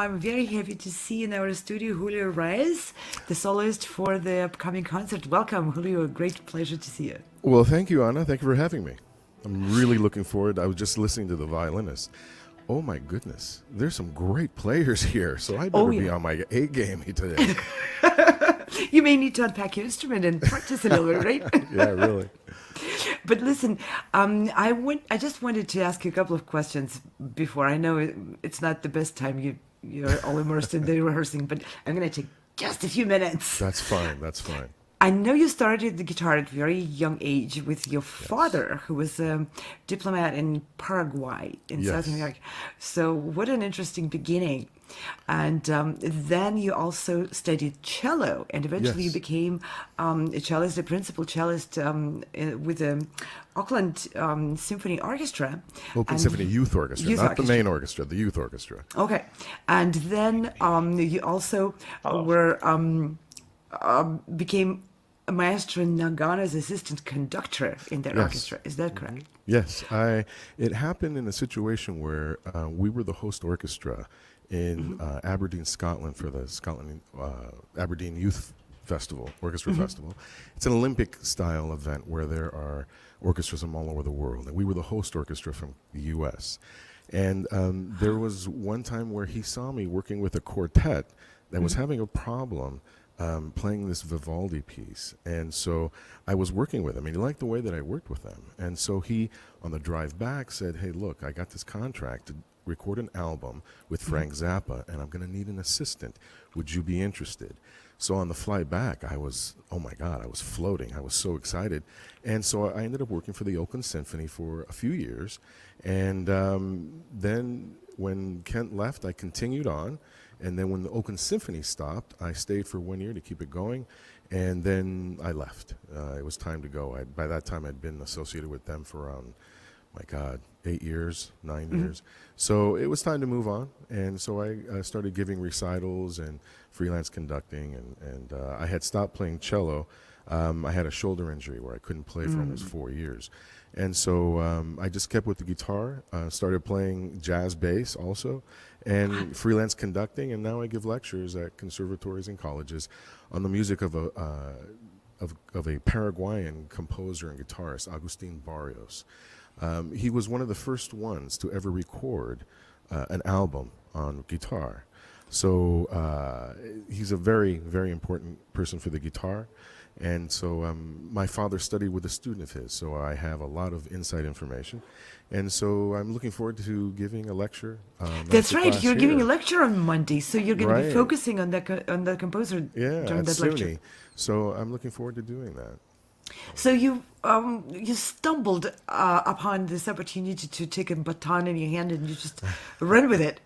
I'm very happy to see in our studio Julio Reyes, the soloist for the upcoming concert. Welcome, Julio. A great pleasure to see you. Well, thank you, Anna. Thank you for having me. I'm really looking forward. I was just listening to the violinist. Oh my goodness, there's some great players here, so I better be on my A game today. You may need to unpack your instrument and practice a little bit, right? Yeah, really. But listen, I just wanted to ask you a couple of questions before. I know it's not the best time. You're all immersed in the rehearsing, but I'm going to take just a few minutes. That's fine. That's fine. I know you started the guitar at a very young age with your father, who was a diplomat in Paraguay in South America. So what an interesting beginning. And then you also studied cello, and eventually you became a cellist, a principal cellist with the Auckland Symphony Orchestra. Auckland Symphony Youth Orchestra, not the main orchestra, the youth orchestra. Okay. And then you also became a maestro Nagano's assistant conductor in that orchestra. Is that correct? Yes. It happened in a situation where we were the host orchestra in Aberdeen, Scotland, for the Aberdeen Youth Festival, Orchestra Festival. It's an Olympic-style event where there are orchestras from all over the world, and we were the host orchestra from the U.S. And there was one time where he saw me working with a quartet that was having a problem playing this Vivaldi piece. And so I was working with him, and he liked the way that I worked with them. And so he, on the drive back, said, hey, look, I got this contract to record an album with Frank Zappa, and I'm going to need an assistant. Would you be interested? So on the flight back, I was, oh my God, I was floating. I was so excited. And so I ended up working for the Oakland Symphony for a few years. And then when Kent left, I continued on. And then when the Oakland Symphony stopped, I stayed for 1 year to keep it going. And then I left. It was time to go. By that time, I'd been associated with them for around, my God, 8 years, 9 years. So it was time to move on. And so I started giving recitals and freelance conducting. And I had stopped playing cello. I had a shoulder injury where I couldn't play for almost 4 years. And so I just kept with the guitar, started playing jazz bass also, and freelance conducting. And now I give lectures at conservatories and colleges on the music of a Paraguayan composer and guitarist, Agustin Barrios. He was one of the first ones to ever record an album on guitar. So he's a very, very important person for the guitar. And so my father studied with a student of his, so I have a lot of inside information. And so I'm looking forward to giving a lecture. That's right. You're giving a lecture on Monday, so you're going to be focusing on the composer during that lecture. So I'm looking forward to doing that. So you stumbled upon this opportunity to take a baton in your hand and you just run with it.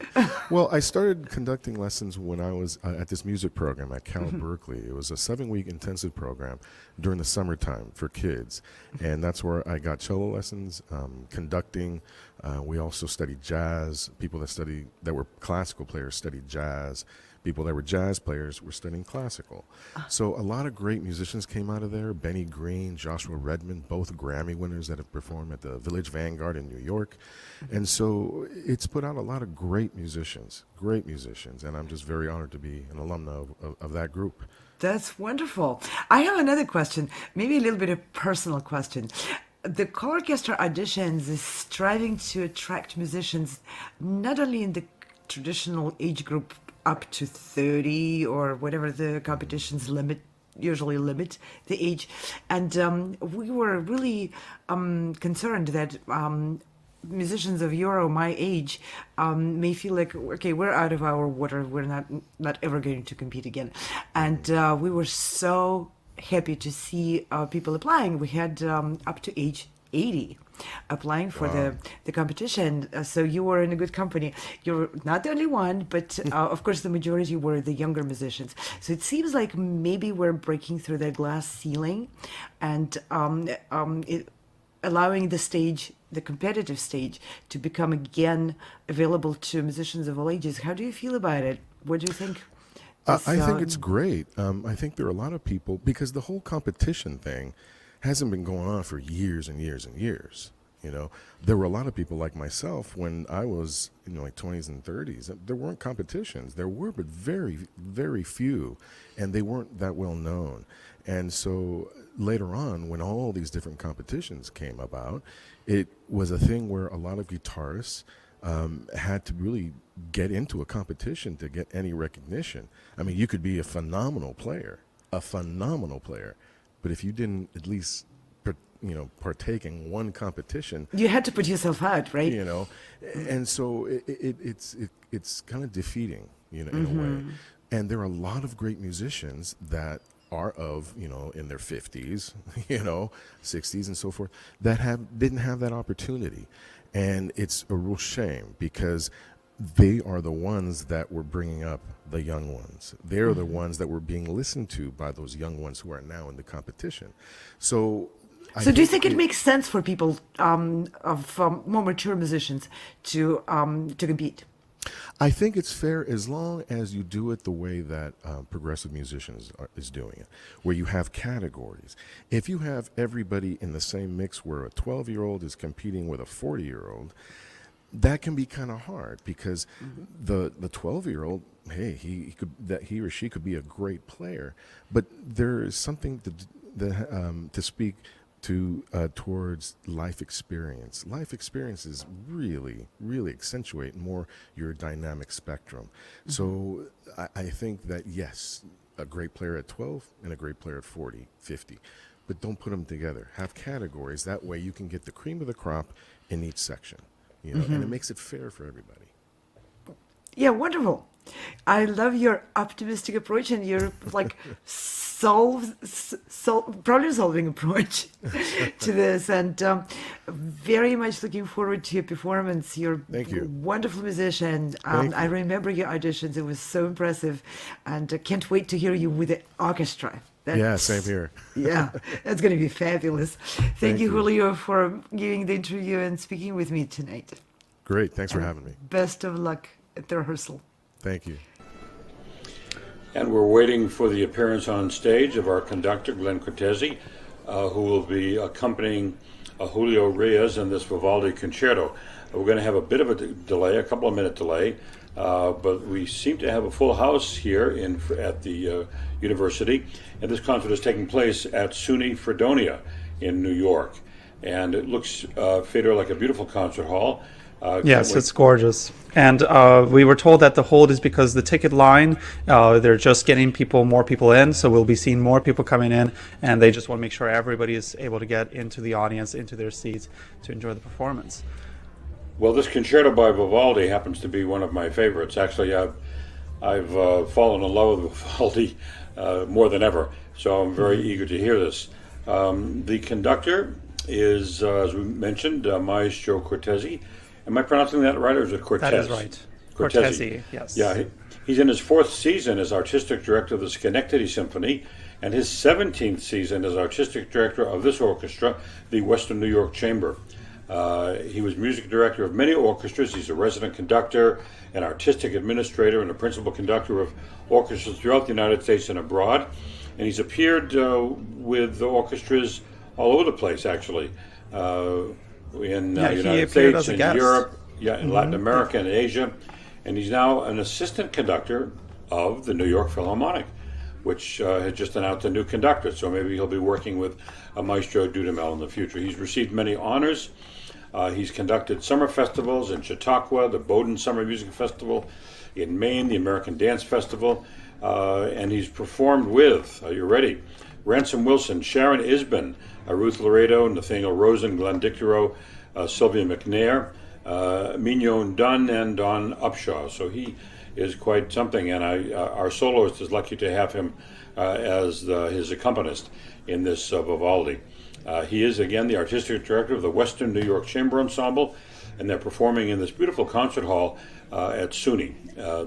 Well, I started conducting lessons when I was at this music program at Cal Berkeley. It was a 7-week intensive program during the summertime for kids. And that's where I got cello lessons, conducting. We also studied jazz. People that were classical players studied jazz. People that were jazz players were studying classical. So a lot of great musicians came out of there. Benny Green, Joshua Redmond, both Grammy winners that have performed at the Village Vanguard in New York. And so it's put out a lot of great musicians. And I'm just very honored to be an alumna of that group. That's wonderful. I have another question, maybe a little bit of personal question. The colORCHESTRA auditions is striving to attract musicians not only in the traditional age group up to 30 or whatever the competitions usually limit the age. And we were really concerned that musicians of your or my age may feel like, okay, we're out of our water. We're not ever going to compete again. And we were so happy to see people applying. We had up to age 80 applying for the competition. So you were in a good company. You're not the only one, but of course the majority were the younger musicians. So it seems like maybe we're breaking through that glass ceiling and allowing the competitive stage, to become again available to musicians of all ages. How do you feel about it? What do you think? I think it's great. I think there are a lot of people, because the whole competition thing hasn't been going on for years and years and years. You know, there were a lot of people like myself when I was, like 20s and 30s. There weren't competitions. There were, but very, very few, and they weren't that well known. And so later on, when all these different competitions came about, it was a thing where a lot of guitarists had to really get into a competition to get any recognition. I mean, you could be a phenomenal player, but if you didn't at least partake in one competition, You had to put yourself out, right? and so it's kind of defeating, in a way. And there are a lot of great musicians that are in their 50s, 60s and so forth, that didn't have that opportunity. And it's a real shame because they are the ones that were bringing up the young ones. They're the ones that were being listened to by those young ones who are now in the competition. So do you think it makes sense for people of more mature musicians to compete? I think it's fair as long as you do it the way that progressive musicians is doing it, where you have categories. If you have everybody in the same mix where a 12-year-old is competing with a 40-year-old, that can be kind of hard because the 12-year-old, hey, he or she could be a great player, but there is something to speak to towards life experience. Life experiences really, really accentuate more your dynamic spectrum. So I think that, yes, a great player at 12 and a great player at 40, 50, but don't put them together. Have categories. That way you can get the cream of the crop in each section, and it makes it fair for everybody. Yeah, wonderful. I love your optimistic approach and your problem-solving approach to this, and very much looking forward to your performance. You're Thank you. Wonderful musician. Thank I you. remember your auditions; it was so impressive, and I can't wait to hear you with the orchestra. Yeah, same here. Yeah, that's going to be fabulous. Thank you, you. Julio, for giving the interview and speaking with me tonight. Great. Thanks for having me. Best of luck at the rehearsal. Thank you. And we're waiting for the appearance on stage of our conductor, Glenn Cortese, who will be accompanying Julio Reyes in this Vivaldi concerto. We're going to have a bit of a delay, a couple of minute delay, but we seem to have a full house here at the university. And this concert is taking place at SUNY Fredonia in New York. And it looks, Fedor, like a beautiful concert hall. Yes, it's gorgeous. And we were told that the hold is because the ticket line, they're just getting more people in, so we'll be seeing more people coming in, and they just want to make sure everybody is able to get into the audience, into their seats, to enjoy the performance. Well, this concerto by Vivaldi happens to be one of my favorites. Actually, I've fallen in love with Vivaldi more than ever, so I'm very eager to hear this. The conductor is, as we mentioned, Maestro Cortese. Am I pronouncing that right, or is it Cortese? That is right. Cortese, yes. Yeah, he's in his 4th season as artistic director of the Schenectady Symphony, and his 17th season as artistic director of this orchestra, the Western New York Chamber. He was music director of many orchestras. He's a resident conductor, an artistic administrator, and a principal conductor of orchestras throughout the United States and abroad. And he's appeared with orchestras all over the place, actually. In the United States, in Europe, in Latin America, and Asia. And he's now an assistant conductor of the New York Philharmonic, which has just announced a new conductor. So maybe he'll be working with Maestro Dudamel in the future. He's received many honors. He's conducted summer festivals in Chautauqua, the Bowdoin Summer Music Festival in Maine, the American Dance Festival, and he's performed with, are you ready? Ransom Wilson, Sharon Isbin, Ruth Laredo, Nathaniel Rosen, Glenn Dictorow, Sylvia McNair, Mignon Dunn, and Don Upshaw. So he is quite something, and our soloist is lucky to have him as his accompanist in this Vivaldi. He is, again, the artistic director of the Western New York Chamber Ensemble, and they're performing in this beautiful concert hall at SUNY,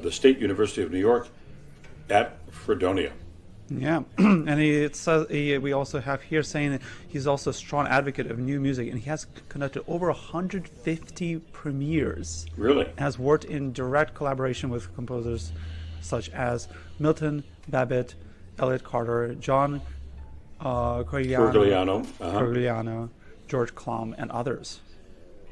the State University of New York, at Fredonia. Yeah, and we also have here saying that he's also a strong advocate of new music, and he has conducted over 150 premieres. Really? Has worked in direct collaboration with composers such as Milton, Babbitt, Elliott Carter, John Corigliano, George Klum, and others.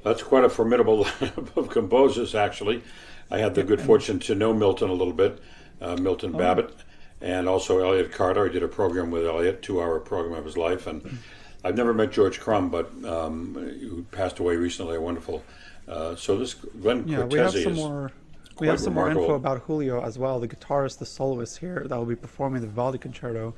That's quite a formidable lineup of composers, actually. I had the good fortune to know Milton a little bit, Milton Babbitt, and also Elliot Carter. I did a program with Elliot, 2-hour program of his life. And I've never met George Crumb, but who passed away recently, a wonderful. So this Glenn Yeah, Cortese we have some more remarkable. info about Julio as well, the guitarist, the soloist here that will be performing the Vivaldi Concerto.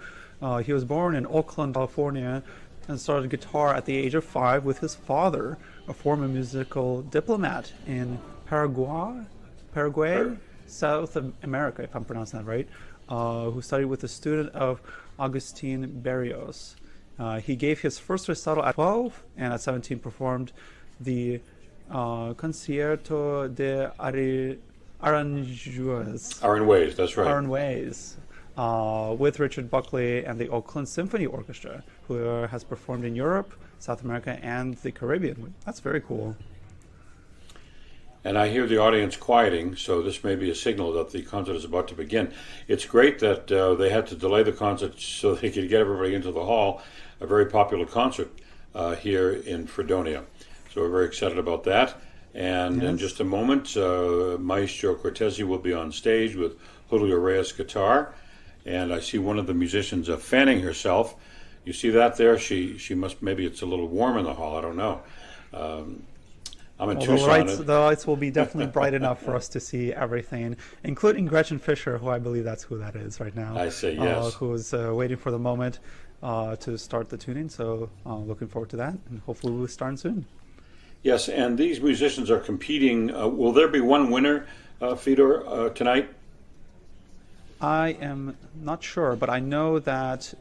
He was born in Oakland, California, and started guitar at the age of 5 with his father, a former musical diplomat in Paraguay, South America, if I'm pronouncing that right, who studied with a student of Agustin Berrios. He gave his first recital at 12, and at 17 performed the Concerto de Aranjuez, that's right. Aranjuez, with Richard Buckley and the Oakland Symphony Orchestra, who has performed in Europe, South America, and the Caribbean. That's very cool. And I hear the audience quieting, so this may be a signal that the concert is about to begin. It's great that they had to delay the concert so they could get everybody into the hall, a very popular concert here in Fredonia. So we're very excited about that. And in just a moment, Maestro Cortese will be on stage with Julio Reyes guitar. And I see one of the musicians fanning herself. You see that there? She must, maybe it's a little warm in the hall, I don't know. I'm in Tucson. The lights will be definitely bright enough for us to see everything, including Gretchen Fisher, who I believe that's who that is right now. I say yes. Who is waiting for the moment to start the tuning. So looking forward to that, and hopefully we'll start soon. Yes, and these musicians are competing. Will there be one winner, Fedor, tonight? I am not sure, but I know that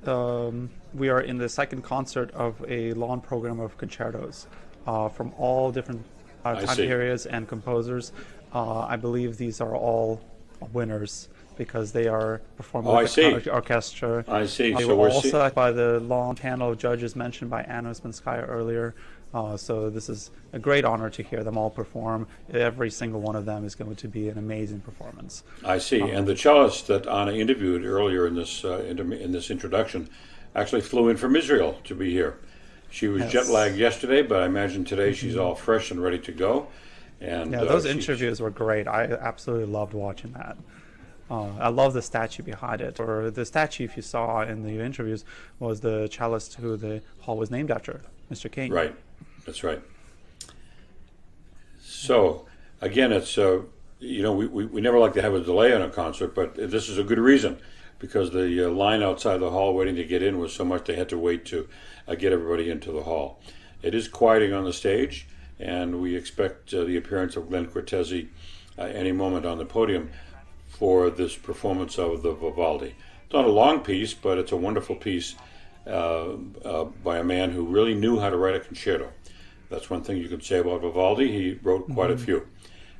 we are in the second concert of a long program of concertos from all different time periods and composers. I believe these are all winners because they are performing with the orchestra. I see. They were also by the long panel of judges mentioned by Anna Spenskaya earlier. So this is a great honor to hear them all perform. Every single one of them is going to be an amazing performance. I see. And the cellist that Anna interviewed earlier in this introduction actually flew in from Israel to be here. She was jet lagged yesterday, but I imagine today she's all fresh and ready to go. And yeah, those interviews were great. I absolutely loved watching that. I love the statue behind it. Or the statue, if you saw in the interviews, was the cellist who the hall was named after, Mr. King. Right. That's right. So, again, it's, we never like to have a delay on a concert, but this is a good reason because the line outside the hall waiting to get in was so much they had to wait to get everybody into the hall. It is quieting on the stage, and we expect the appearance of Glenn Cortese any moment on the podium for this performance of the Vivaldi. It's not a long piece, but it's a wonderful piece by a man who really knew how to write a concerto. That's one thing you can say about Vivaldi. He wrote quite a few.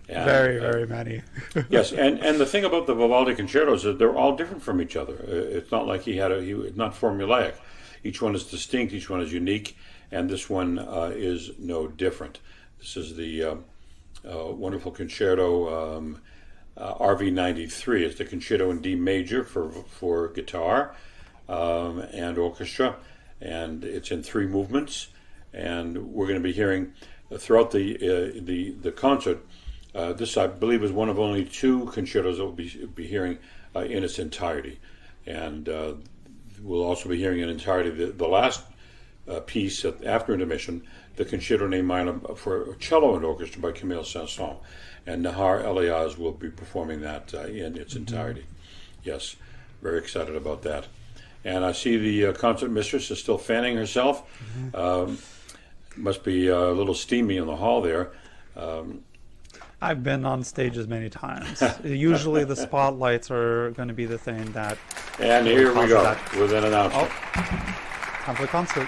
And, very many. Yes, and the thing about the Vivaldi concertos is they're all different from each other. It's not like he not formulaic. Each one is distinct, each one is unique, and this one is no different. This is the wonderful concerto RV 93. It's the concerto in D major for guitar and orchestra, and it's in 3 movements. And we're going to be hearing throughout the concert. This, I believe, is one of only 2 concertos that we'll be hearing in its entirety, and we'll also be hearing in entirety the last piece after intermission, the Concerto in A minor for cello and orchestra by Camille Saint-Saëns, and Nahar Elias will be performing that in its entirety. Yes, very excited about that. And I see the concert mistress is still fanning herself. Must be a little steamy in the hall there. I've been on stages many times. Usually the spotlights are going to be the thing that... And here we go with an announcement. Time for the concert.